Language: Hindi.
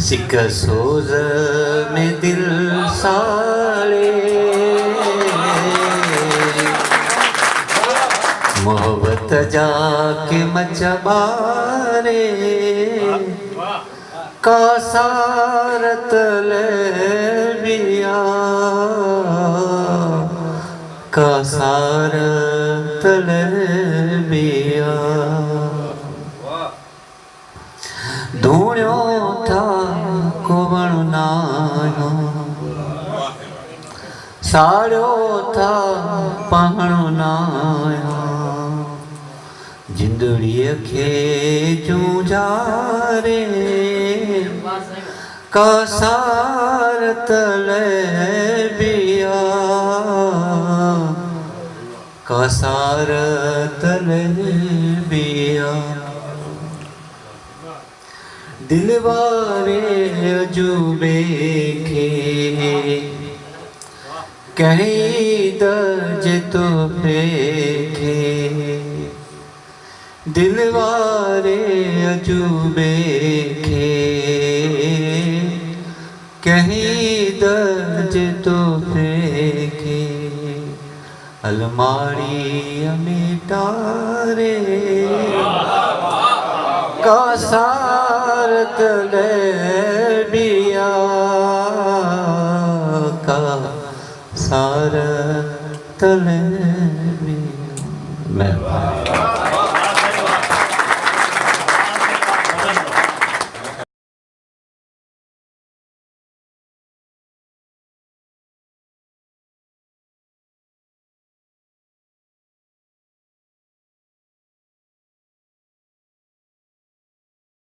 सिक सोज में दिल साड़े, मोहब्बत जाके मचबारे, कासारत ले बिया, कासारत ले बिया। धूणियो था कोवण नायो, साड़ियो था पहण नायो, जिंदड़ीअ खे जूझारे, कासारत ले बिया, कासारत ले बिया। दिलवारे अजूबे खे कहीं दर्ज तो फेंके, दिलवारे अजूबे खे कहीं दर्ज तो फेंके, अलमारी में तारे, कासारत ले बिया, कासारत ले